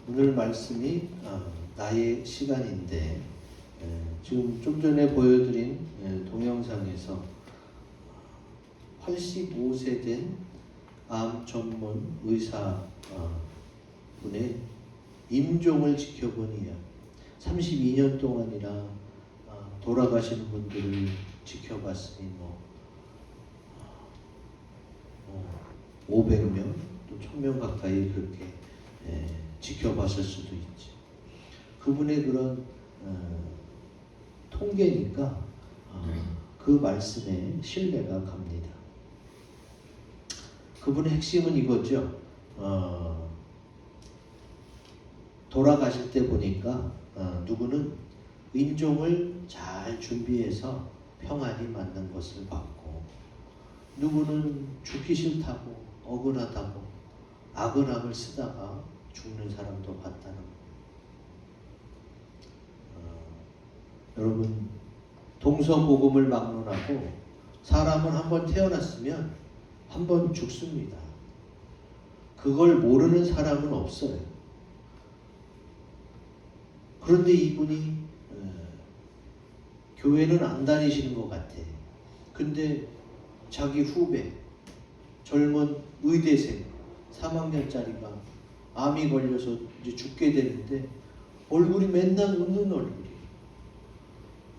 오늘 말씀이 나의 시간인데 지금 좀 전에 보여드린 동영상에서 85세 된 암 전문 의사 분의 임종을 지켜본 이야기. 32년 동안이나 돌아가시는 분들을 지켜봤으니 500명 또 1000명 가까이 그렇게 지켜봤을 수도 있지. 그분의 그런 통계니까 그 말씀에 신뢰가 갑니다. 그분의 핵심은 이거죠. 돌아가실 때 보니까 누구는 임종을 잘 준비해서 평안히 맞는 것을 봤고, 누구는 죽기 싫다고 억울하다고 악을 쓰다가 죽는 사람도 봤다는 거예요. 여러분, 동서복음을 막론하고 사람은 한번 태어났으면 한번 죽습니다. 그걸 모르는 사람은 없어요. 그런데 이분이 교회는 안 다니시는 것 같아. 근데 자기 후배, 젊은 의대생 3학년짜리가 암이 걸려서 이제 죽게 되는데 얼굴이 맨날 웃는 얼굴이에요.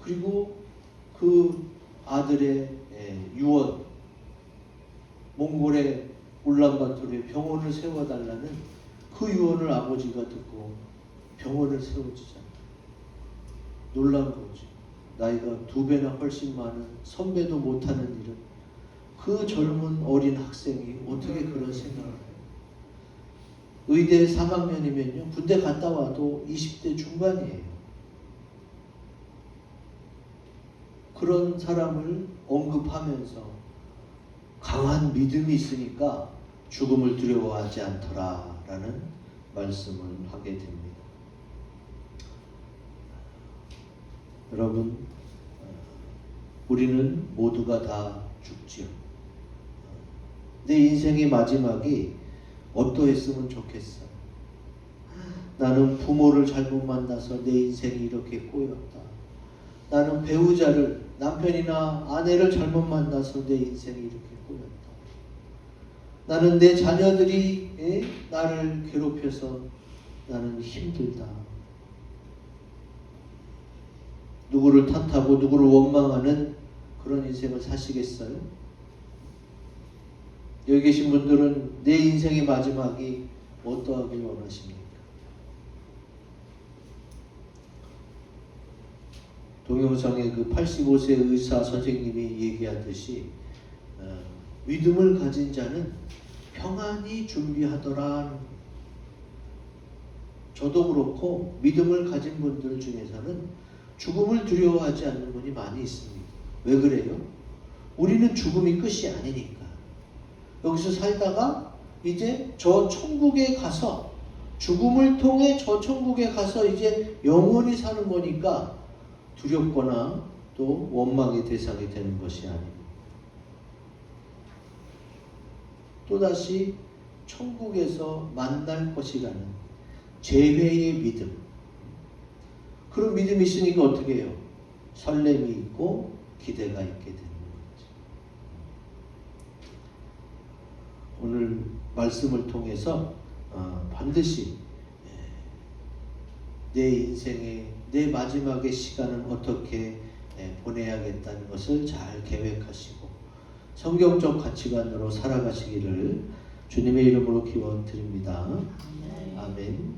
그리고 그 아들의 유언, 몽골의 울란바토르에 병원을 세워달라는 그 유언을 아버지가 듣고 병원을 세워주잖아요. 놀라운 거지. 나이가 2배나 훨씬 많은 선배도 못하는 일을 그 젊은 어린 학생이 어떻게 그런 생각을 해요? 의대 3학년이면요 군대 갔다 와도 20대 중반이에요. 그런 사람을 언급하면서 강한 믿음이 있으니까 죽음을 두려워하지 않더라라는 말씀을 하게 됩니다. 여러분, 우리는 모두가 다 죽지요. 내 인생의 마지막이 어떠했으면 좋겠어. 나는 부모를 잘못 만나서 내 인생이 이렇게 꼬였다. 나는 배우자를, 남편이나 아내를 잘못 만나서 내 인생이 이렇게 꼬였다. 나는 내 자녀들이 나를 괴롭혀서 나는 힘들다. 누구를 탓하고 누구를 원망하는 그런 인생을 사시겠어요? 여기 계신 분들은 내 인생의 마지막이 어떠하길 원하십니까? 동영상에 그 85세 의사 선생님이 얘기하듯이 믿음을 가진 자는 평안히 준비하더라. 저도 그렇고 믿음을 가진 분들 중에서는 죽음을 두려워하지 않는 분이 많이 있습니다. 왜 그래요? 우리는 죽음이 끝이 아니니까. 여기서 살다가 이제 저 천국에 가서 죽음을 통해 저 천국에 가서 이제 영원히 사는 거니까 두렵거나 또 원망의 대상이 되는 것이 아닙니다. 또다시 천국에서 만날 것이라는 재회의 믿음. 그런 믿음이 있으니까 어떻게 해요? 설렘이 있고 기대가 있게 되는 거죠. 오늘 말씀을 통해서 반드시 내 인생의 내 마지막의 시간은 어떻게 보내야겠다는 것을 잘 계획하시고 성경적 가치관으로 살아가시기를 주님의 이름으로 기원드립니다. 아멘.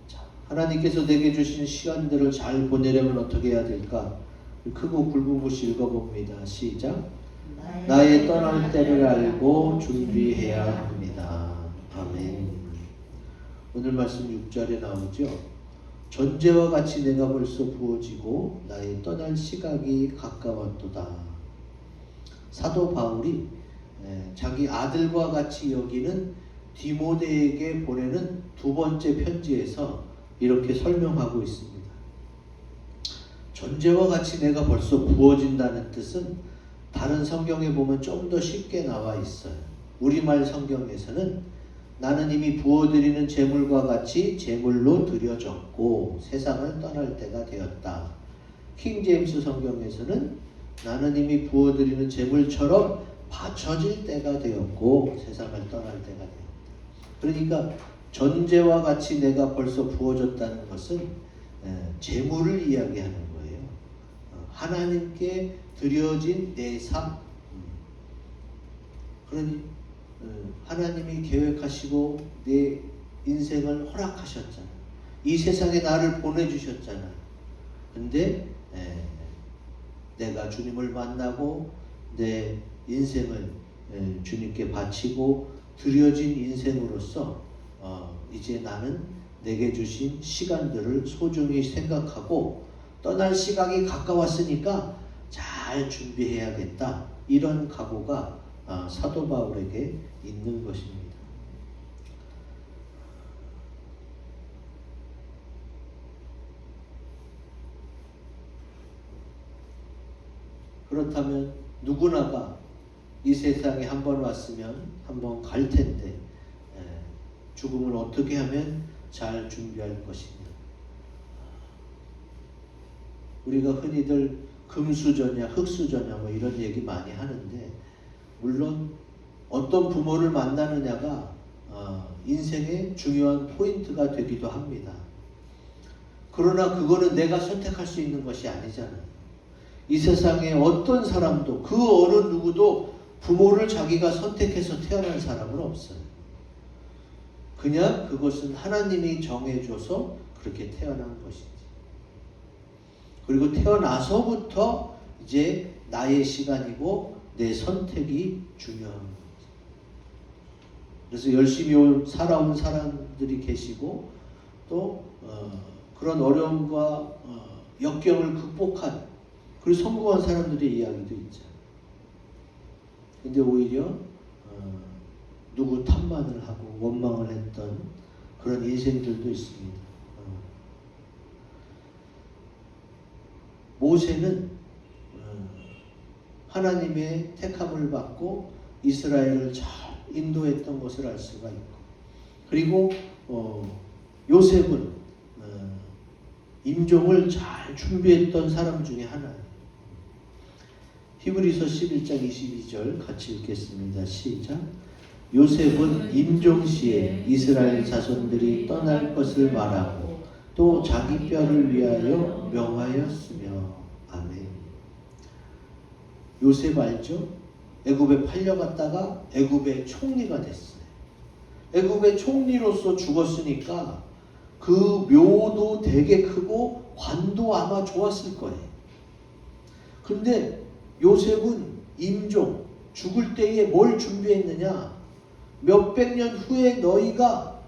자, 하나님께서 내게 주신 시간들을 잘 보내려면 어떻게 해야 될까? 크고 굵은 곳이 읽어봅니다. 시작. 나의 떠날 때를 알고 준비해야 합니다. 아멘. 오늘 말씀 6절에 나오죠. 전제와 같이 내가 벌써 부어지고 나의 떠날 시각이 가까웠도다. 사도 바울이 자기 아들과 같이 여기는 디모데에게 보내는 두 번째 편지에서 이렇게 설명하고 있습니다. 전제와 같이 내가 벌써 부어진다는 뜻은 다른 성경에 보면 좀 더 쉽게 나와 있어요. 우리말 성경에서는 나는 이미 부어드리는 제물과 같이 제물로 드려졌고 세상을 떠날 때가 되었다. 킹제임스 성경에서는 나는 이미 부어드리는 제물처럼 바쳐질 때가 되었고 세상을 떠날 때가 되었다. 그러니까 전제와 같이 내가 벌써 부어졌다는 것은 제물을 이야기하는 거예요. 하나님께 드려진 내 삶. 그러니 하나님이 계획하시고 내 인생을 허락하셨잖아. 이 세상에 나를 보내주셨잖아. 근데 내가 주님을 만나고 내 인생을 주님께 바치고 드려진 인생으로서 이제 나는 내게 주신 시간들을 소중히 생각하고 떠날 시각이 가까웠으니까 잘 준비해야겠다. 이런 각오가 사도 바울에게 있는 것입니다. 그렇다면 누구나가 이 세상에 한 번 왔으면 한 번 갈 텐데 죽음을 어떻게 하면 잘 준비할 것이냐. 우리가 흔히들 금수저냐 흙수저냐 뭐 이런 얘기 많이 하는데 물론 어떤 부모를 만나느냐가 인생의 중요한 포인트가 되기도 합니다. 그러나 그거는 내가 선택할 수 있는 것이 아니잖아요. 이 세상에 어떤 사람도 그 어느 누구도 부모를 자기가 선택해서 태어난 사람은 없어요. 그냥 그것은 하나님이 정해줘서 그렇게 태어난 것이지. 그리고 태어나서부터 이제 나의 시간이고 내 선택이 중요한 거지. 그래서 열심히 살아온 사람들이 계시고 또 그런 어려움과 역경을 극복한 그리고 성공한 사람들의 이야기도 있잖아요. 근데 오히려 누구 탓만을 하고 원망을 했던 그런 인생들도 있습니다. 모세는 하나님의 택함을 받고 이스라엘을 잘 인도했던 것을 알 수가 있고, 그리고 요셉은 임종을 잘 준비했던 사람 중에 하나예요. 히브리서 11장 22절 같이 읽겠습니다. 시작. 요셉은 임종시에 이스라엘 자손들이 떠날 것을 말하고 또 자기 뼈를 위하여 명하였으며. 아멘. 요셉 알죠? 애굽에 팔려갔다가 애굽의 총리가 됐어요. 애굽의 총리로서 죽었으니까 그 묘도 되게 크고 관도 아마 좋았을 거예요. 근데 요셉은 임종, 죽을 때에 뭘 준비했느냐? 몇백 년 후에 너희가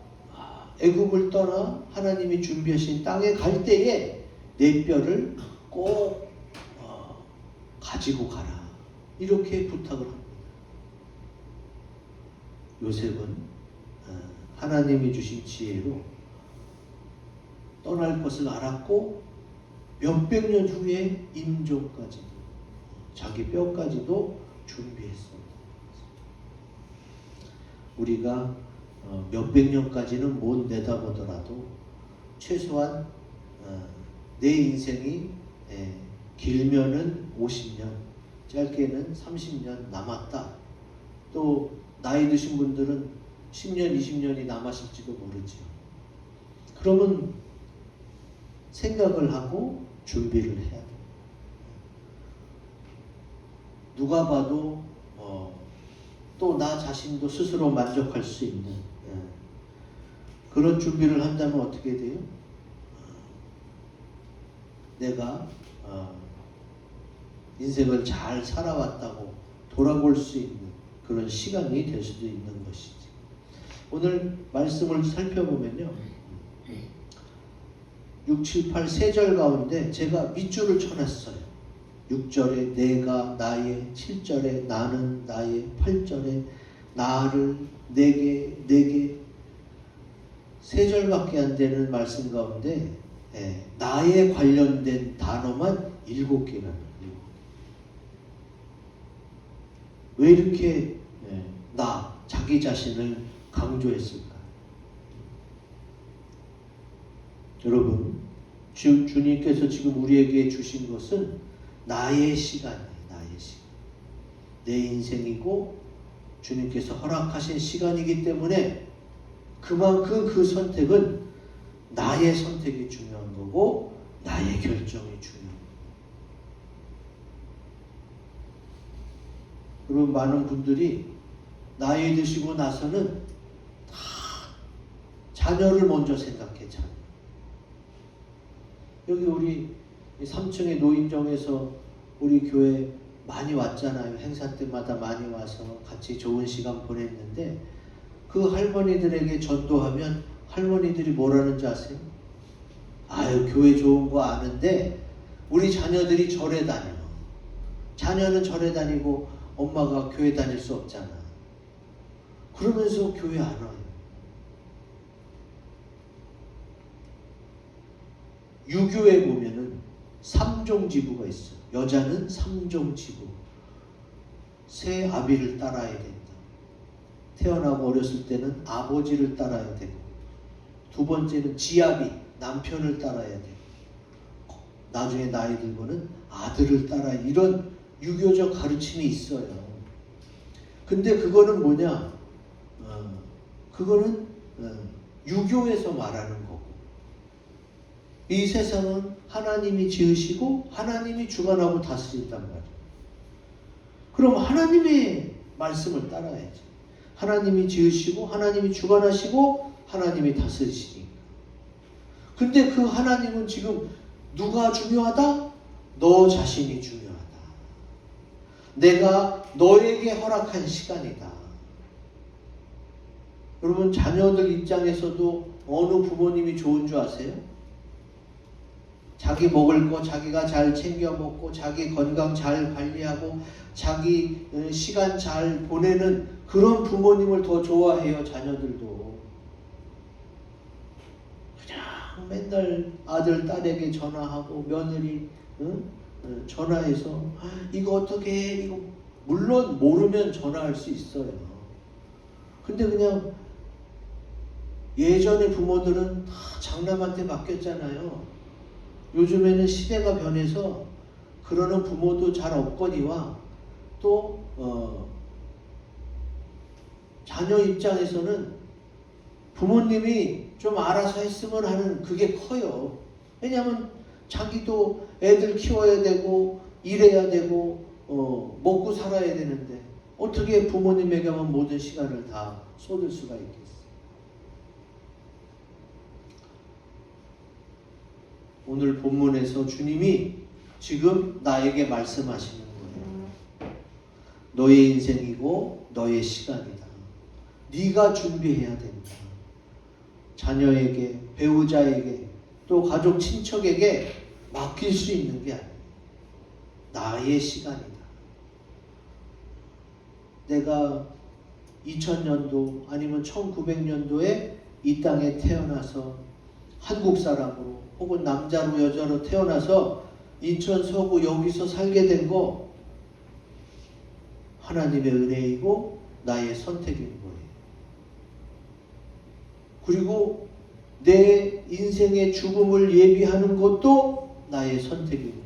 애굽을 떠나 하나님이 준비하신 땅에 갈 때에 내 뼈를 꼭 가지고 가라. 이렇게 부탁을 합니다. 요셉은 하나님이 주신 지혜로 떠날 것을 알았고 몇백 년 후에 임종까지도 자기 뼈까지도 준비했습니다. 우리가 몇백 년까지는 못 내다보더라도 최소한 내 인생이 길면은 50년, 짧게는 30년 남았다. 또 나이 드신 분들은 10년, 20년이 남았을지도 모르죠. 그러면 생각을 하고 준비를 해야 돼요. 누가 봐도 또 나 자신도 스스로 만족할 수 있는 그런 준비를 한다면 어떻게 돼요? 내가 인생을 잘 살아왔다고 돌아볼 수 있는 그런 시간이 될 수도 있는 것이지. 오늘 말씀을 살펴보면요, 6, 7, 8 세 절 가운데 제가 밑줄을 쳐놨어요. 6절에 내가 나의, 7절에 나는 나의, 8절에 나를, 내게 세 절밖에 안 되는 말씀 가운데 나에 관련된 단어만 7개라는. 왜 이렇게 자기 자신을 강조했을까? 여러분, 주님께서 지금 우리에게 주신 것은 나의 시간이에요. 나의 시간. 내 인생이고 주님께서 허락하신 시간이기 때문에 그만큼 그 선택은 나의 선택이 중요한 거고 나의 결정이 중요한 거고. 그리고 많은 분들이 나이 드시고 나서는 다 자녀를 먼저 생각해. 자녀. 여기 우리 3층의 노인정에서 우리 교회 많이 왔잖아요. 행사 때마다 많이 와서 같이 좋은 시간 보냈는데 그 할머니들에게 전도하면 할머니들이 뭐라는지 아세요? 아유, 교회 좋은 거 아는데 우리 자녀들이 절에 다녀. 자녀는 절에 다니고 엄마가 교회 다닐 수 없잖아. 그러면서 교회 안 와요. 유교에 보면은 3종 지부가 있어. 여자는 3종 지부. 새 아비를 따라야 된다. 태어나고 어렸을 때는 아버지를 따라야 되고, 두 번째는 지아비, 남편을 따라야 되고, 나중에 나이 들고는 아들을 따라야, 이런 유교적 가르침이 있어요. 근데 그거는 뭐냐? 그거는 유교에서 말하는 거고, 이 세상은 하나님이 지으시고 하나님이 주관하고 다스린단 말이에요. 그럼 하나님의 말씀을 따라야지. 하나님이 지으시고 하나님이 주관하시고 하나님이 다스리시니까. 근데 그 하나님은 지금 누가 중요하다? 너 자신이 중요하다. 내가 너에게 허락한 시간이다. 여러분, 자녀들 입장에서도 어느 부모님이 좋은 줄 아세요? 자기 먹을 거 자기가 잘 챙겨 먹고 자기 건강 잘 관리하고 자기 시간 잘 보내는 그런 부모님을 더 좋아해요. 자녀들도. 그냥 맨날 아들 딸에게 전화하고 며느리 전화해서 이거 어떻게 해? 이거 물론 모르면 전화할 수 있어요. 근데 그냥 예전의 부모들은 다 장남한테 맡겼잖아요. 요즘에는 시대가 변해서 그러는 부모도 잘 없거니와 또 자녀 입장에서는 부모님이 좀 알아서 했으면 하는 그게 커요. 왜냐하면 자기도 애들 키워야 되고 일해야 되고 먹고 살아야 되는데 어떻게 부모님에게만 모든 시간을 다 쏟을 수가 있겠어요. 오늘 본문에서 주님이 지금 나에게 말씀하시는 거예요. 너의 인생이고 너의 시간이다. 네가 준비해야 된다. 자녀에게, 배우자에게, 또 가족 친척에게 맡길 수 있는 게 아니에요. 나의 시간이다. 내가 2000년도 아니면 1900년도에 이 땅에 태어나서 한국 사람으로 혹은 남자로 여자로 태어나서 인천 서구 여기서 살게 된 거 하나님의 은혜이고 나의 선택인 거예요. 그리고 내 인생의 죽음을 예비하는 것도 나의 선택인 거예요.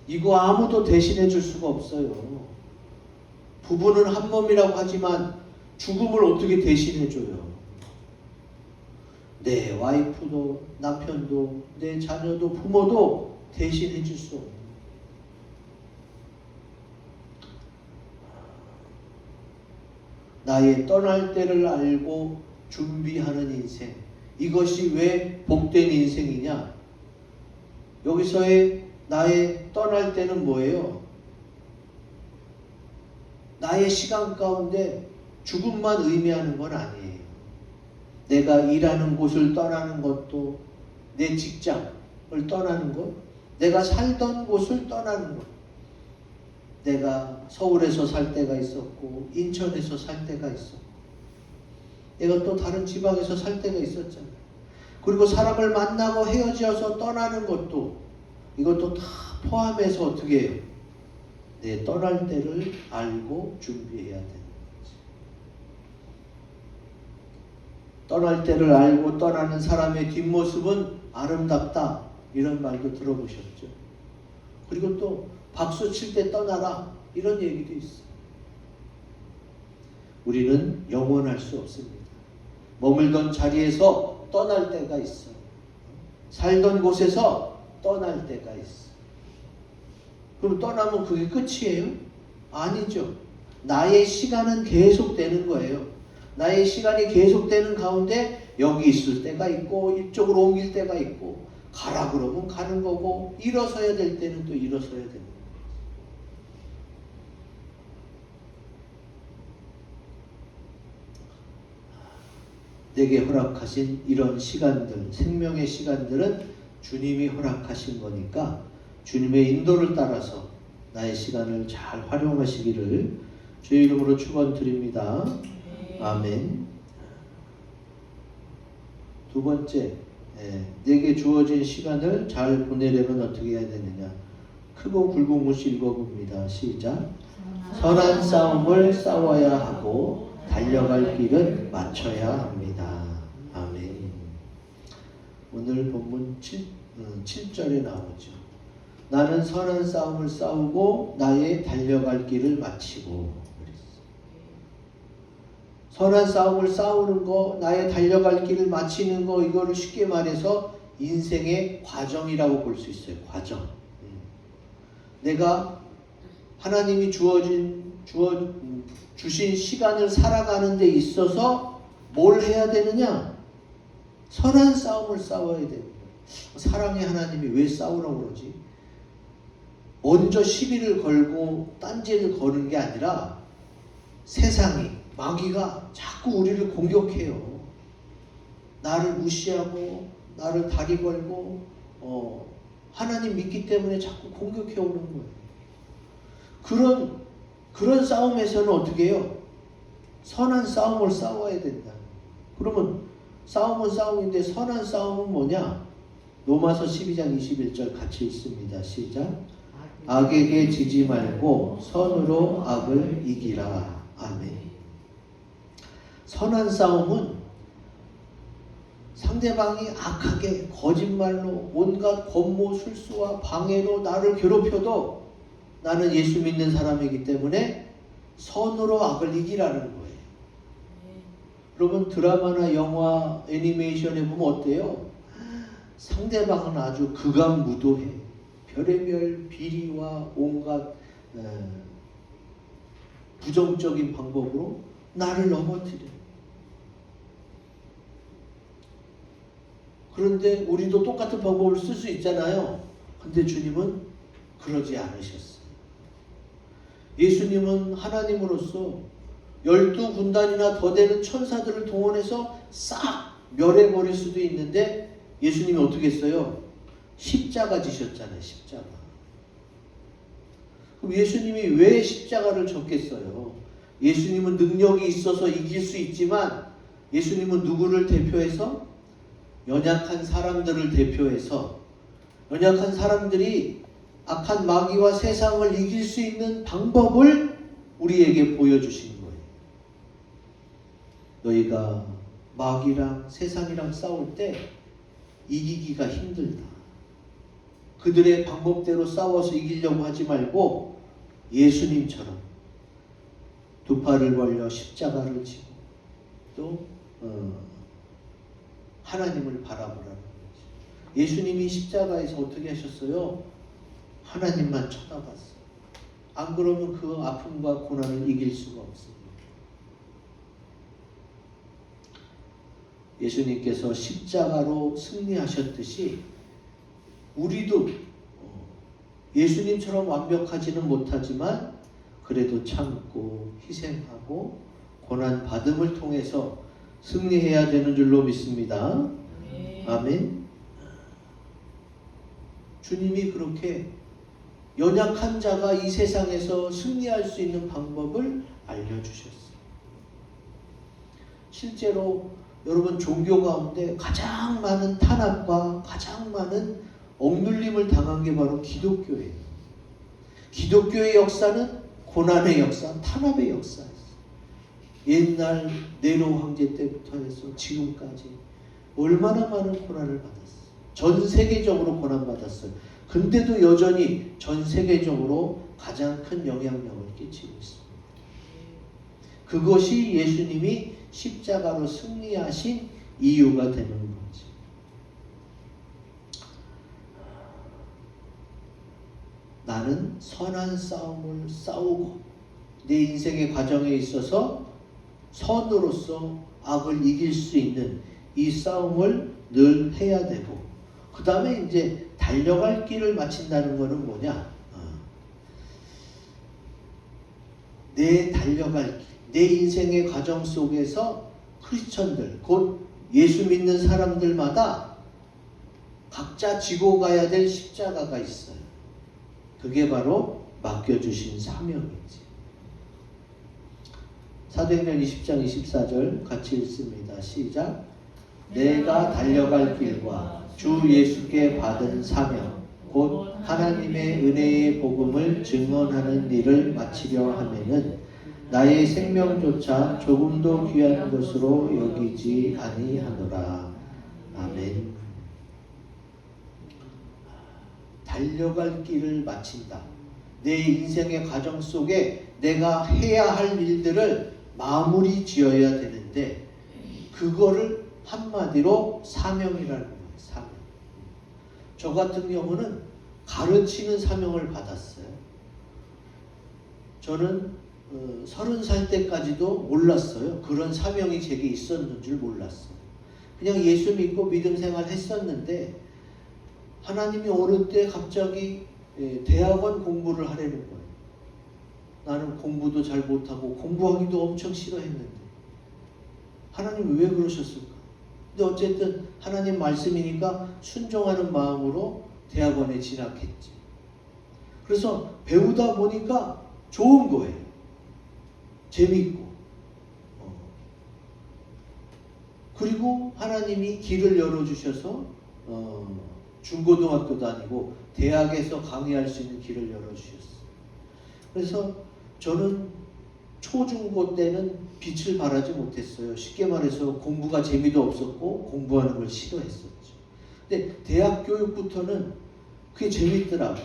이거 아무도 대신해 줄 수가 없어요. 부부는 한 몸이라고 하지만 죽음을 어떻게 대신해 줘요? 내 와이프도 남편도 내 자녀도 부모도 대신해 줄 수 없는. 나의 떠날 때를 알고 준비하는 인생, 이것이 왜 복된 인생이냐? 여기서의 나의 떠날 때는 뭐예요? 나의 시간 가운데 죽음만 의미하는 건 아니에요. 내가 일하는 곳을 떠나는 것도, 내 직장을 떠나는 것, 내가 살던 곳을 떠나는 것. 내가 서울에서 살 때가 있었고 인천에서 살 때가 있었고 내가 또 다른 지방에서 살 때가 있었잖아요. 그리고 사람을 만나고 헤어져서 떠나는 것도, 이것도 다 포함해서 어떻게 해요? 내 떠날 때를 알고 준비해야 되는 거지. 떠날 때를 알고 떠나는 사람의 뒷모습은 아름답다. 이런 말도 들어보셨죠. 그리고 또 박수 칠 때 떠나라. 이런 얘기도 있어요. 우리는 영원할 수 없습니다. 머물던 자리에서 떠날 때가 있어요. 살던 곳에서 떠날 때가 있어요. 그럼 떠나면 그게 끝이에요? 아니죠. 나의 시간은 계속되는 거예요. 나의 시간이 계속되는 가운데 여기 있을 때가 있고 이쪽으로 옮길 때가 있고 가라 그러면 가는 거고 일어서야 될 때는 또 일어서야 되는 거예요. 내게 허락하신 이런 시간들, 생명의 시간들은 주님이 허락하신 거니까 주님의 인도를 따라서 나의 시간을 잘 활용하시기를 주의 이름으로 축원드립니다. 아멘. 두 번째, 내게 주어진 시간을 잘 보내려면 어떻게 해야 되느냐. 크고 굵은 곳이 읽어봅니다. 시작. 선한 싸움을 싸워야 하고 달려갈 길은 맞춰야 합니다. 아멘. 오늘 본문 7절에 나오죠. 나는 선한 싸움을 싸우고 나의 달려갈 길을 마치고. 선한 싸움을 싸우는 거, 나의 달려갈 길을 마치는 거, 이거를 쉽게 말해서 인생의 과정이라고 볼 수 있어요. 과정. 내가 하나님이 주신 시간을 살아가는 데 있어서 뭘 해야 되느냐? 선한 싸움을 싸워야 됩니다. 사랑의 하나님이 왜 싸우라고 그러지? 먼저 시비를 걸고 딴지를 거는 게 아니라 세상이, 마귀가 자꾸 우리를 공격해요. 나를 무시하고 나를 다리 걸고 하나님 믿기 때문에 자꾸 공격해 오는 거예요. 그런 싸움에서는 어떻게 해요? 선한 싸움을 싸워야 된다. 그러면 싸움은 싸움인데 선한 싸움은 뭐냐? 로마서 12장 21절 같이 읽습니다. 시작. 악에게 지지 말고 선으로 악을 이기라. 아멘. 선한 싸움은 상대방이 악하게 거짓말로 온갖 권모 술수와 방해로 나를 괴롭혀도 나는 예수 믿는 사람이기 때문에 선으로 악을 이기라는 거예요. 여러분 드라마나 영화, 애니메이션에 보면 어때요? 상대방은 아주 극악무도해. 별의별 비리와 온갖 부정적인 방법으로 나를 넘어뜨려. 그런데 우리도 똑같은 방법을 쓸 수 있잖아요. 근데 주님은 그러지 않으셨어요. 예수님은 하나님으로서 12군단이나 더 되는 천사들을 동원해서 싹 멸해버릴 수도 있는데 예수님이 어떻게 했어요? 십자가 지셨잖아요. 십자가. 그럼 예수님이 왜 십자가를 졌겠어요? 예수님은 능력이 있어서 이길 수 있지만 예수님은 누구를 대표해서? 연약한 사람들을 대표해서 연약한 사람들이 악한 마귀와 세상을 이길 수 있는 방법을 우리에게 보여주신 거예요. 너희가 마귀랑 세상이랑 싸울 때 이기기가 힘들다. 그들의 방법대로 싸워서 이기려고 하지 말고 예수님처럼 두 팔을 벌려 십자가를 지고 또 하나님을 바라보라는 거죠. 예수님이 십자가에서 어떻게 하셨어요? 하나님만 쳐다봤어요. 안 그러면 그 아픔과 고난을 이길 수가 없습니다. 예수님께서 십자가로 승리하셨듯이 우리도 예수님처럼 완벽하지는 못하지만 그래도 참고 희생하고 고난 받음을 통해서 승리해야 되는 줄로 믿습니다. 아멘. 주님이 그렇게 연약한 자가 이 세상에서 승리할 수 있는 방법을 알려주셨어요. 실제로 여러분 종교 가운데 가장 많은 탄압과 가장 많은 억눌림을 당한 게 바로 기독교예요. 기독교의 역사는 고난의 역사, 탄압의 역사였어요. 옛날 네로 황제 때부터 해서 지금까지 얼마나 많은 고난을 받았어요. 전 세계적으로 고난받았어요. 근데도 여전히 전 세계적으로 가장 큰 영향력을 끼치고 있습니다. 그것이 예수님이 십자가로 승리하신 이유가 되는 거지. 나는 선한 싸움을 싸우고 내 인생의 과정에 있어서 선으로서 악을 이길 수 있는 이 싸움을 늘 해야 되고, 그 다음에 이제 달려갈 길을 마친다는 것은 뭐냐? 내 달려갈 길, 내 인생의 과정 속에서 크리스천들, 곧 예수 믿는 사람들마다 각자 지고 가야 될 십자가가 있어요. 그게 바로 맡겨주신 사명이지. 사도행전 20장 24절 같이 읽습니다. 시작. 내가 달려갈 길과 주 예수께 받은 사명 곧 하나님의 은혜의 복음을 증언하는 일을 마치려 하면은 나의 생명조차 조금도 귀한 것으로 여기지 아니하노라. 아멘. 달려갈 길을 마친다. 내 인생의 과정 속에 내가 해야 할 일들을 마무리 지어야 되는데, 그거를 한마디로 사명이라는 거예요. 사명. 저 같은 경우는 가르치는 사명을 받았어요. 저는 30살 때까지도 몰랐어요. 그런 사명이 제게 있었는 줄 몰랐어요. 그냥 예수 믿고 믿음 생활 했었는데, 하나님이 어느 때 갑자기 대학원 공부를 하려는 거예요. 나는 공부도 잘 못하고 공부하기도 엄청 싫어했는데 하나님이 왜 그러셨을까? 근데 어쨌든 하나님 말씀이니까 순종하는 마음으로 대학원에 진학했지. 그래서 배우다 보니까 좋은 거예요. 재밌고. 그리고 하나님이 길을 열어주셔서 중고등학교 다니고 대학에서 강의할 수 있는 길을 열어주셨어요. 그래서 저는 초중고 때는 빛을 발하지 못했어요. 쉽게 말해서 공부가 재미도 없었고 공부하는 걸 싫어했었죠. 근데 대학 교육부터는 그게 재밌더라고.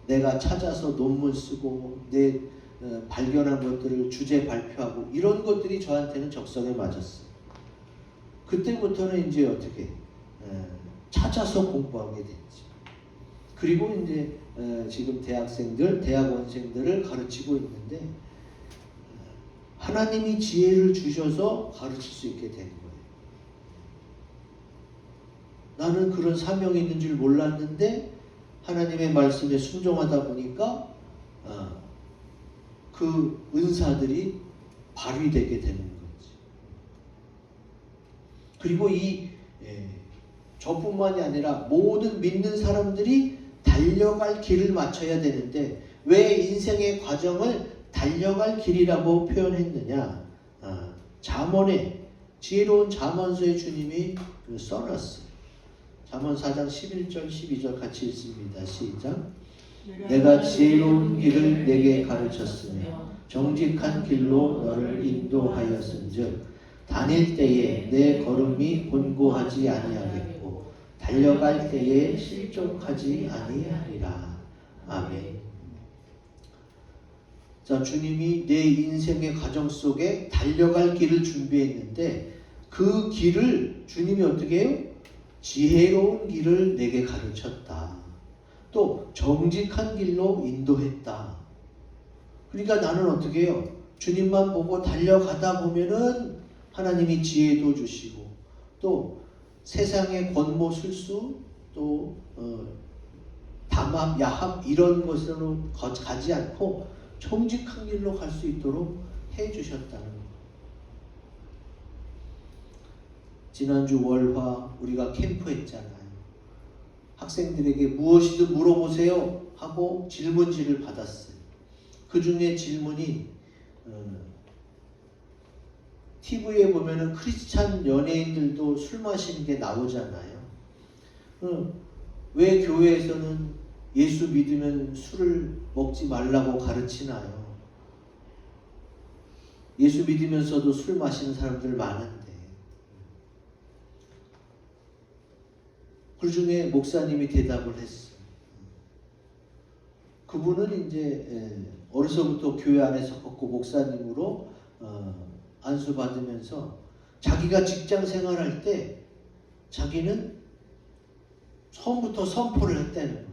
내가 찾아서 논문 쓰고 내 발견한 것들을 주제 발표하고 이런 것들이 저한테는 적성에 맞았어요. 그때부터는 이제 어떻게 찾아서 공부하게 됐죠. 그리고 이제 지금 대학원생들을 가르치고 있는데, 하나님이 지혜를 주셔서 가르칠 수 있게 된 거예요. 나는 그런 사명이 있는 줄 몰랐는데 하나님의 말씀에 순종하다 보니까 그 은사들이 발휘되게 되는 거지. 그리고 저뿐만이 아니라 모든 믿는 사람들이 달려갈 길을 맞춰야 되는데, 왜 인생의 과정을 달려갈 길이라고 표현했느냐? 잠언에, 지혜로운 잠언서에 주님이 써놨어요. 잠언 4장 11절 12절 같이 읽습니다. 시작. 내가 지혜로운 길을 내게 가르쳤으며 정직한 길로 너를 인도하였은즉 다닐 때에 내 걸음이 곤고하지 아니하겠고 달려갈 때에 실족하지 아니하리라. 아멘. 자, 주님이 내 인생의 과정 속에 달려갈 길을 준비했는데, 그 길을 주님이 어떻게 해요? 지혜로운 길을 내게 가르쳤다. 또 정직한 길로 인도했다. 그러니까 나는 어떻게 해요? 주님만 보고 달려가다 보면은 하나님이 지혜도 주시고, 또 세상의 권모술수, 또 담합, 야합 이런 것으로 가지 않고 정직한 길로 갈 수 있도록 해주셨다는 것. 지난주 월화 우리가 캠프했잖아요. 학생들에게 무엇이든 물어보세요 하고 질문지를 받았어요. 그 중에 질문이 TV에 보면은 크리스찬 연예인들도 술 마시는 게 나오잖아요. 왜 교회에서는 예수 믿으면 술을 먹지 말라고 가르치나요? 예수 믿으면서도 술 마시는 사람들 많은데 그 중에 목사님이 대답을 했어요. 그분은 이제 어려서부터 교회 안에서 걷고 목사님으로 안수받으면서 자기가 직장 생활할 때 자기는 처음부터 선포를 했다는 거예요.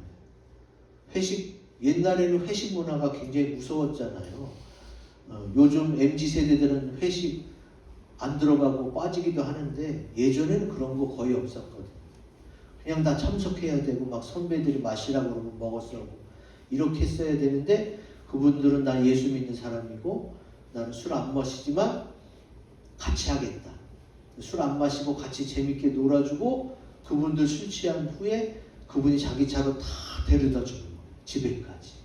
옛날에는 회식 문화가 굉장히 무서웠잖아요. 요즘 MZ세대들은 회식 안 들어가고 빠지기도 하는데 예전에는 그런 거 거의 없었거든요. 그냥 다 참석해야 되고 막 선배들이 마시라고 그러면 먹었어고 이렇게 했어야 되는데 그분들은 나 예수 믿는 사람이고 나는 술 안 마시지만 같이 하겠다. 술 안 마시고 같이 재밌게 놀아주고 그분들 술 취한 후에 그분이 자기 차로 다 데려다 주는 거예요. 집에까지.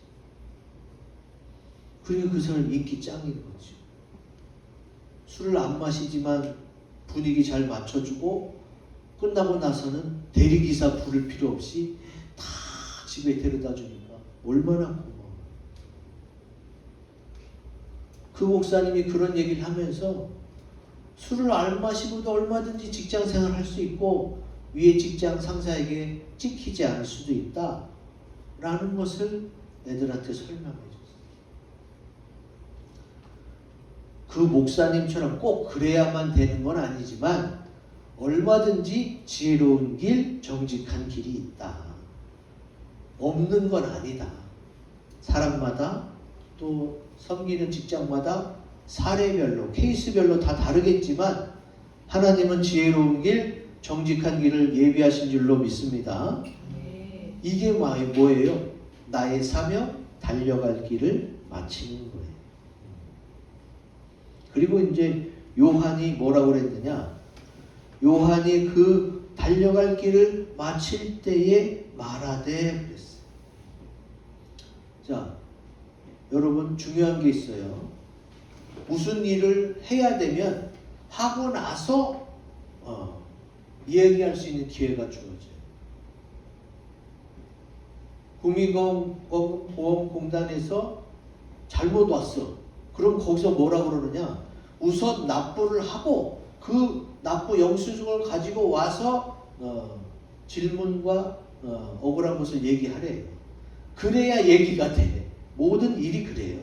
그러니까 그 사람 인기 짱인 거죠. 술을 안 마시지만 분위기 잘 맞춰주고 끝나고 나서는 대리기사 부를 필요 없이 다 집에 데려다 주니까 얼마나 고마워. 그 목사님이 그런 얘기를 하면서 술을 안 마시고도 얼마든지 직장 생활을 할 수 있고 위에 직장 상사에게 찍히지 않을 수도 있다 라는 것을 애들한테 설명해 줬어요. 그 목사님처럼 꼭 그래야만 되는 건 아니지만 얼마든지 지혜로운 길, 정직한 길이 있다. 없는 건 아니다. 사람마다 또 섬기는 직장마다 사례별로, 케이스별로 다 다르겠지만 하나님은 지혜로운 길, 정직한 길을 예비하신 줄로 믿습니다. 이게 뭐예요? 나의 사명, 달려갈 길을 마치는 거예요. 그리고 이제 요한이 뭐라고 그랬느냐? 요한이 그 달려갈 길을 마칠 때에 말하되 그랬어요. 자, 여러분 중요한 게 있어요. 무슨 일을 해야 되면 하고 나서 이야기할 수 있는 기회가 주어져요. 국민보험공단에서 잘못 왔어. 그럼 거기서 뭐라 그러느냐? 우선 납부를 하고 그 납부 영수증을 가지고 와서 질문과 억울한 것을 얘기하래. 그래야 얘기가 돼. 모든 일이 그래요.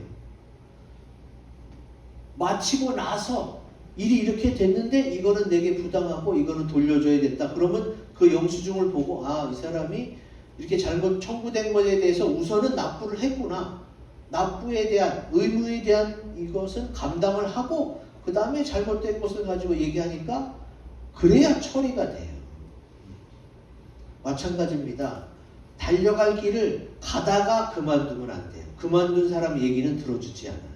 마치고 나서 일이 이렇게 됐는데 이거는 내게 부당하고 이거는 돌려줘야겠다. 그러면 그 영수증을 보고 이 사람이 이렇게 잘못 청구된 것에 대해서 우선은 납부를 했구나. 납부에 대한 의무에 대한 이것은 감당을 하고 그 다음에 잘못된 것을 가지고 얘기하니까 그래야 처리가 돼요. 마찬가지입니다. 달려갈 길을 가다가 그만두면 안 돼요. 그만둔 사람 얘기는 들어주지 않아요.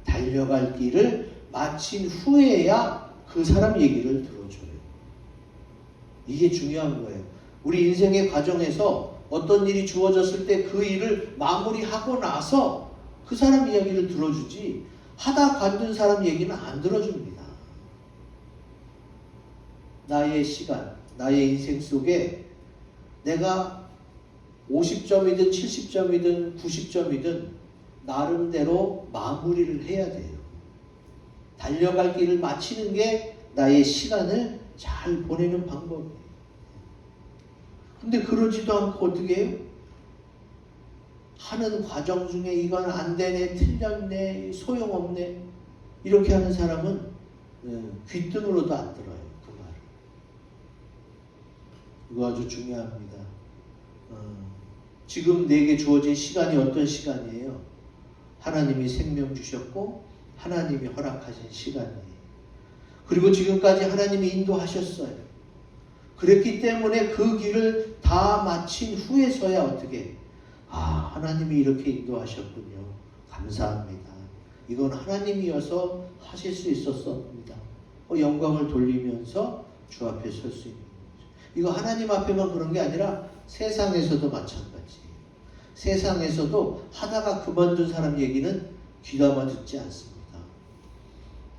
달려갈 길을 마친 후에야 그 사람 얘기를 들어줘요. 이게 중요한 거예요. 우리 인생의 과정에서 어떤 일이 주어졌을 때 그 일을 마무리하고 나서 그 사람 이야기를 들어주지 하다 관둔 사람 얘기는 안 들어줍니다. 나의 시간, 나의 인생 속에 내가 50점이든 70점이든 90점이든 나름대로 마무리를 해야 돼요. 달려갈 길을 마치는 게 나의 시간을 잘 보내는 방법이에요. 근데 그러지도 않고 어떻게 해요? 하는 과정 중에 이건 안 되네, 틀렸네, 소용없네 이렇게 하는 사람은 귓등으로도 안 들어요. 그 말을. 이거 아주 중요합니다. 지금 내게 주어진 시간이 어떤 시간이에요? 하나님이 생명 주셨고 하나님이 허락하신 시간이에요. 그리고 지금까지 하나님이 인도하셨어요. 그랬기 때문에 그 길을 다 마친 후에서야 어떻게 하나님이 이렇게 인도하셨군요. 감사합니다. 이건 하나님이어서 하실 수 있었습니다. 영광을 돌리면서 주 앞에 설 수 있는 거죠. 이거 하나님 앞에만 그런 게 아니라 세상에서도 마찬가지예요. 세상에서도 하다가 그만둔 사람 얘기는 귀담아 듣지 않습니다.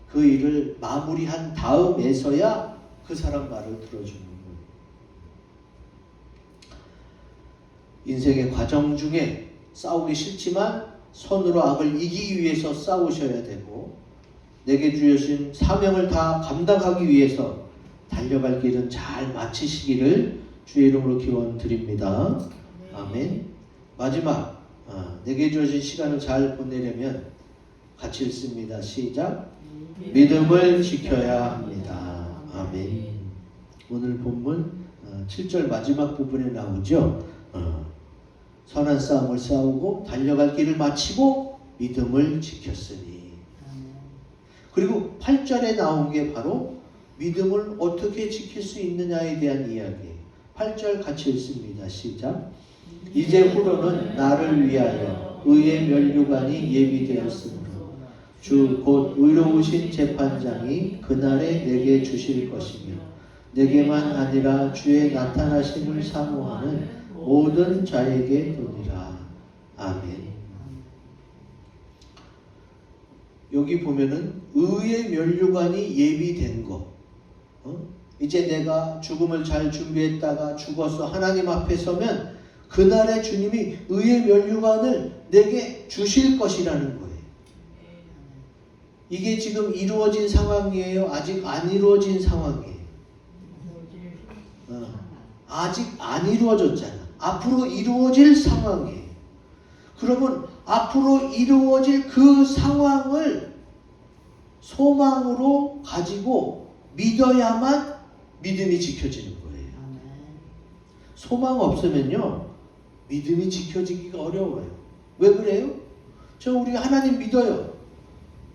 그 일을 마무리한 다음에서야 그 사람 말을 들어주는 거예요. 인생의 과정 중에 싸우기 싫지만 선으로 악을 이기기 위해서 싸우셔야 되고 내게 주신 사명을 다 감당하기 위해서 달려갈 길은 잘 마치시기를 주의 이름으로 기원 드립니다. 아멘. 마지막 내게 주어진 시간을 잘 보내려면 같이 읽습니다. 시작. 믿음을 지켜야 합니다. 아멘. 오늘 본문 7절 마지막 부분에 나오죠. 선한 싸움을 싸우고 달려갈 길을 마치고 믿음을 지켰으니. 그리고 8절에 나온 게 바로 믿음을 어떻게 지킬 수 있느냐에 대한 이야기. 8절 같이 읽습니다. 시작. 이제 후로는 나를 위하여 의의 면류관이 예비되었으므로 주 곧 의로우신 재판장이 그날에 내게 주실 것이며 내게만 아니라 주의 나타나심을 사모하는 모든 자에게 도니라. 아멘. 여기 보면은 의의 면류관이 예비된 거. 이제 내가 죽음을 잘 준비했다가 죽어서 하나님 앞에 서면 그날에 주님이 의의 면류관을 내게 주실 것이라는 거예요. 이게 지금 이루어진 상황이에요? 아직 안 이루어진 상황이에요? 아직 안 이루어졌잖아. 앞으로 이루어질 상황이에요. 그러면 앞으로 이루어질 그 상황을 소망으로 가지고 믿어야만 믿음이 지켜지는 거예요. 소망 없으면요 믿음이 지켜지기가 어려워요. 왜 그래요? 우리가 하나님 믿어요.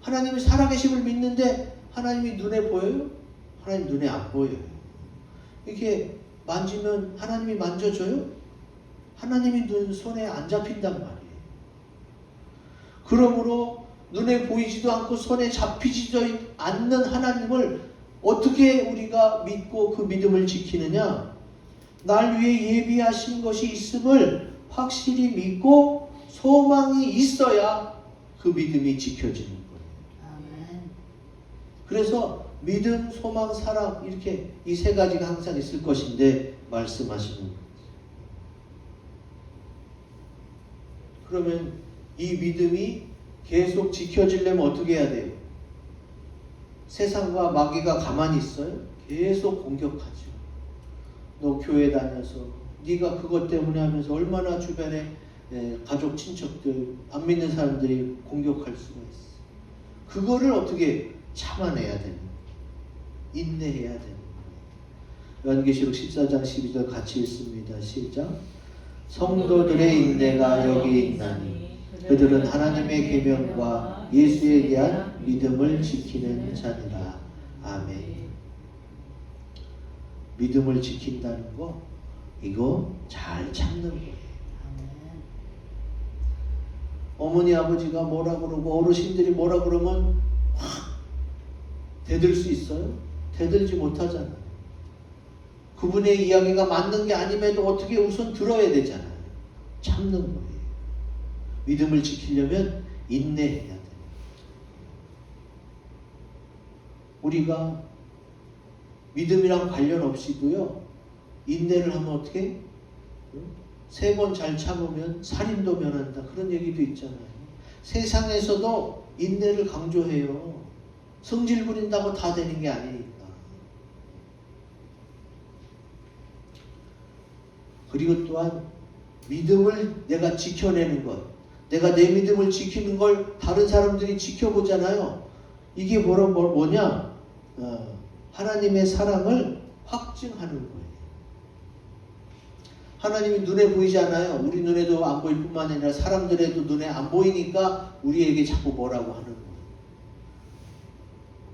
하나님이 살아계심을 믿는데 하나님이 눈에 보여요? 하나님 눈에 안 보여요. 이렇게 만지면 하나님이 만져줘요? 하나님이 손에 안 잡힌단 말이에요. 그러므로 눈에 보이지도 않고 손에 잡히지도 않는 하나님을 어떻게 우리가 믿고 그 믿음을 지키느냐? 날 위해 예비하신 것이 있음을 확실히 믿고 소망이 있어야 그 믿음이 지켜지는 거예요. 그래서 믿음, 소망, 사랑 이렇게 이 세 가지가 항상 있을 것인데 말씀하시는 거예요. 그러면 이 믿음이 계속 지켜지려면 어떻게 해야 돼요? 세상과 마귀가 가만히 있어요? 계속 공격하죠. 너 교회 다녀서 네가 그것 때문에 하면서 얼마나 주변에 가족, 친척들, 안 믿는 사람들이 공격할 수가 있어. 그거를 어떻게 참아내야 되는 거예요. 인내해야 되는 거예요. 요한계시록 14장 12절 같이 읽습니다. 시작. 성도들의 인내가 여기 있나니 그들은 하나님의 계명과 예수에 대한 믿음을 지키는 자니라. 아멘. 믿음을 지킨다는 거 이거 잘 참는 거예요. 어머니 아버지가 뭐라 그러고 어르신들이 뭐라 그러면 확 대들 수 있어요? 대들지 못하잖아요. 그분의 이야기가 맞는 게 아님에도 어떻게 우선 들어야 되잖아요. 참는 거예요. 믿음을 지키려면 인내해야 돼요. 우리가 믿음이랑 관련 없이도요 인내를 하면 어떻게? 3번 잘 참으면 살인도 면한다. 그런 얘기도 있잖아요. 세상에서도 인내를 강조해요. 성질 부린다고 다 되는 게 아니니까. 그리고 또한 믿음을 내가 지켜내는 것, 내가 내 믿음을 지키는 걸 다른 사람들이 지켜보잖아요. 이게 뭐냐? 하나님의 사랑을 확증하는 거예요. 하나님이 눈에 보이지 않아요. 우리 눈에도 안 보일 뿐만 아니라 사람들에도 눈에 안 보이니까 우리에게 자꾸 뭐라고 하는 거예요.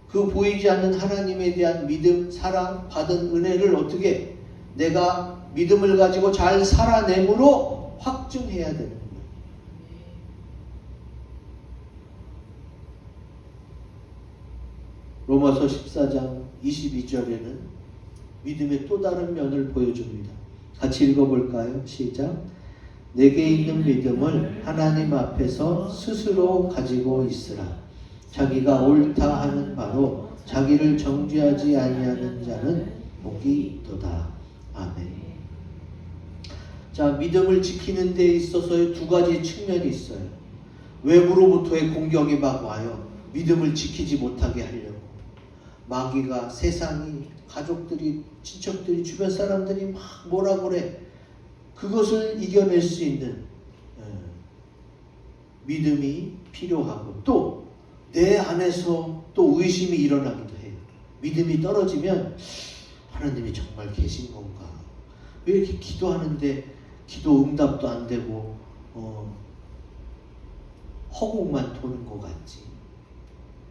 그 보이지 않는 하나님에 대한 믿음, 사랑, 받은 은혜를 어떻게 내가 믿음을 가지고 잘 살아내므로 확증해야 되는 거예요. 로마서 14장 22절에는 믿음의 또 다른 면을 보여줍니다. 같이 읽어볼까요? 시작. 내게 있는 믿음을 하나님 앞에서 스스로 가지고 있으라. 자기가 옳다 하는 바로 자기를 정죄하지 아니하는 자는 복이 있도다. 아멘. 자, 믿음을 지키는 데 있어서의 두 가지 측면이 있어요. 외부로부터의 공격이 막 와요. 믿음을 지키지 못하게 하려고 마귀가, 세상이, 가족들이, 친척들이, 주변 사람들이 막 뭐라 그래. 그것을 이겨낼 수 있는 믿음이 필요하고, 또 내 안에서 또 의심이 일어나기도 해요. 믿음이 떨어지면 하나님이 정말 계신 건가? 왜 이렇게 기도하는데 기도 응답도 안 되고 허공만 도는 것 같지?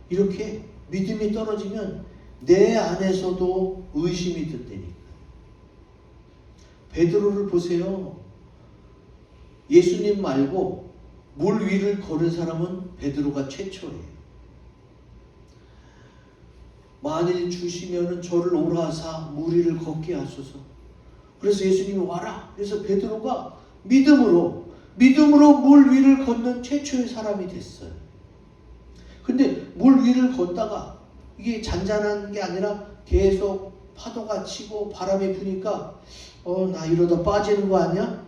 이렇게 믿음이 떨어지면 내 안에서도 의심이 든다니까. 베드로를 보세요. 예수님 말고 물 위를 걸은 사람은 베드로가 최초예요. 만일 주시면은 저를 오라사 물 위를 걷게 하소서. 그래서 예수님이 와라. 그래서 베드로가 믿음으로 물 위를 걷는 최초의 사람이 됐어요. 근데 물 위를 걷다가 이게 잔잔한 게 아니라 계속 파도가 치고 바람이 부니까 나 이러다 빠지는 거 아니야?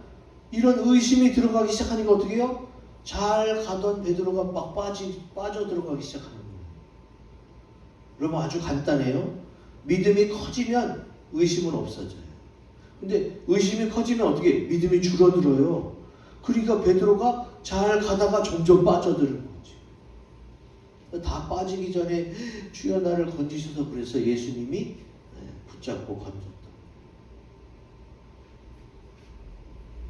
이런 의심이 들어가기 시작하니까 어떻게 해요? 잘 가던 베드로가 막 빠져 들어가기 시작하는 거예요. 여러분, 아주 간단해요. 믿음이 커지면 의심은 없어져요. 근데 의심이 커지면 어떻게? 믿음이 줄어들어요. 그러니까 베드로가 잘 가다가 점점 빠져드는 거지. 다 빠지기 전에 주여 나를 건지셔서 그래서 예수님이 붙잡고 건졌다.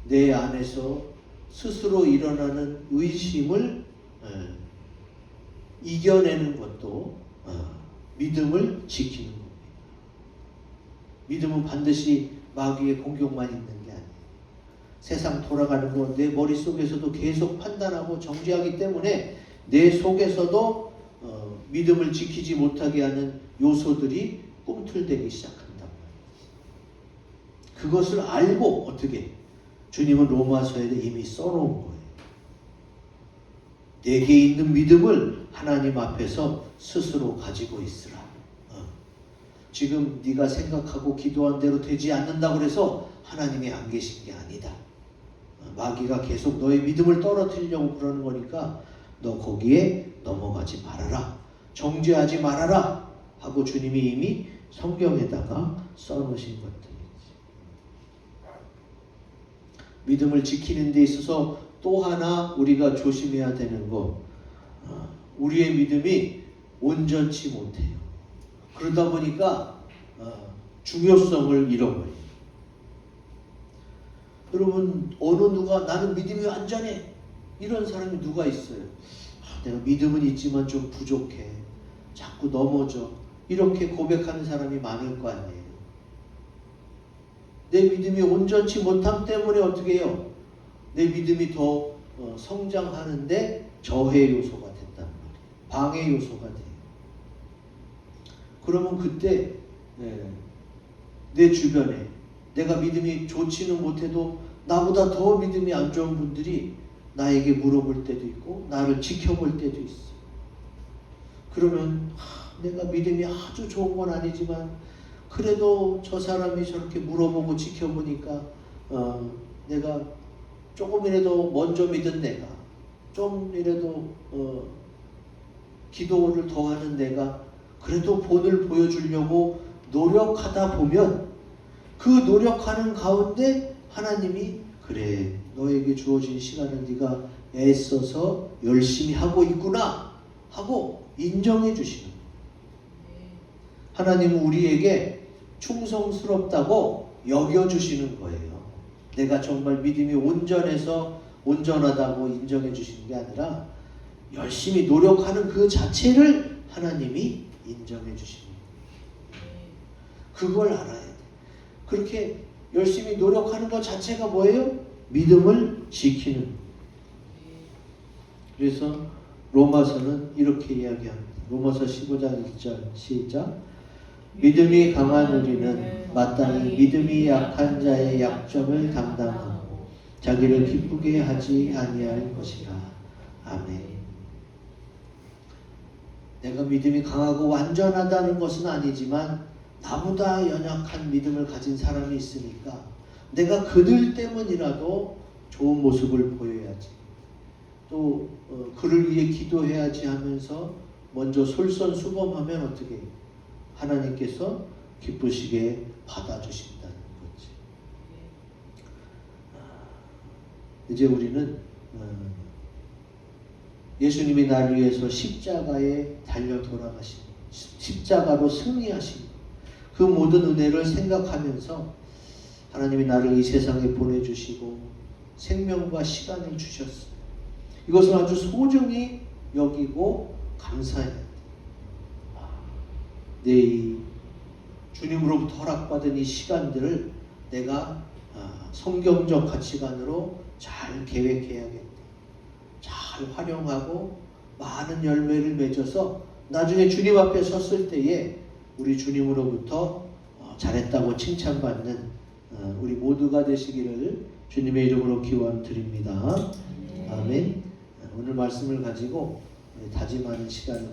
내 안에서 스스로 일어나는 의심을 이겨내는 것도 믿음을 지키는 겁니다. 믿음은 반드시 마귀의 공격만 있는 게 아니에요. 세상 돌아가는 거 내 머릿속에서도 계속 판단하고 정죄하기 때문에 내 속에서도 믿음을 지키지 못하게 하는 요소들이 꿈틀대기 시작한단 말이에요. 그것을 알고 어떻게? 주님은 로마서에 이미 써놓은 거예요. 내게 있는 믿음을 하나님 앞에서 스스로 가지고 있으라. 지금 네가 생각하고 기도한 대로 되지 않는다고 해서 하나님이 안 계신 게 아니다. 마귀가 계속 너의 믿음을 떨어뜨리려고 그러는 거니까 너 거기에 넘어가지 말아라. 정죄하지 말아라. 하고 주님이 이미 성경에다가 써놓으신 것들이지. 믿음을 지키는 데 있어서 또 하나 우리가 조심해야 되는 거, 우리의 믿음이 온전치 못해요. 그러다 보니까 중요성을 잃어버려요. 여러분, 어느 누가 나는 믿음이 완전해, 이런 사람이 누가 있어요? 내가 믿음은 있지만 좀 부족해, 자꾸 넘어져, 이렇게 고백하는 사람이 많을 거 아니에요. 내 믿음이 온전치 못함 때문에 어떻게 해요? 내 믿음이 더 성장하는데 저해 요소가 된단 말이에요. 방해 요소가 돼요. 그러면 그때 내 주변에 내가 믿음이 좋지는 못해도 나보다 더 믿음이 안 좋은 분들이 나에게 물어볼 때도 있고 나를 지켜볼 때도 있어. 그러면 내가 믿음이 아주 좋은 건 아니지만 그래도 저 사람이 저렇게 물어보고 지켜보니까 내가 조금이라도 먼저 믿은 내가, 좀이라도 기도를 더 하는 내가 그래도 본을 보여주려고 노력하다 보면 그 노력하는 가운데 하나님이 그래, 너에게 주어진 시간을 네가 애써서 열심히 하고 있구나 하고 인정해 주시는 거예요. 하나님은 우리에게 충성스럽다고 여겨주시는 거예요. 내가 정말 믿음이 온전하다고 인정해 주시는 게 아니라 열심히 노력하는 그 자체를 하나님이 인정해 주시는 거예요. 그걸 알아야 돼. 그렇게 열심히 노력하는 것 자체가 뭐예요? 믿음을 지키는 거예요. 그래서 로마서는 이렇게 이야기합니다. 로마서 15장 1절 시작. 믿음이 강한 우리는 마땅히 믿음이 약한 자의 약점을 담당하고 자기를 기쁘게 하지 아니할 것이라. 아멘. 내가 믿음이 강하고 완전하다는 것은 아니지만 나보다 연약한 믿음을 가진 사람이 있으니까 내가 그들 때문이라도 좋은 모습을 보여야지. 또 그를 위해 기도해야지 하면서 먼저 솔선수범하면 어떻게 해요? 하나님께서 기쁘시게 받아주신다는 거지. 이제 우리는 예수님이 나를 위해서 십자가에 달려 돌아가신, 십자가로 승리하신 그 모든 은혜를 생각하면서 하나님이 나를 이 세상에 보내주시고 생명과 시간을 주셨어요. 이것을 아주 소중히 여기고 감사해야 돼. 이 주님으로부터 허락받은 이 시간들을 내가 성경적 가치관으로 잘 계획해야겠다. 잘 활용하고 많은 열매를 맺어서 나중에 주님 앞에 섰을 때에 우리 주님으로부터 잘했다고 칭찬받는 우리 모두가 되시기를 주님의 이름으로 기원드립니다. 아멘. 오늘 말씀을 가지고 다짐하는 시간을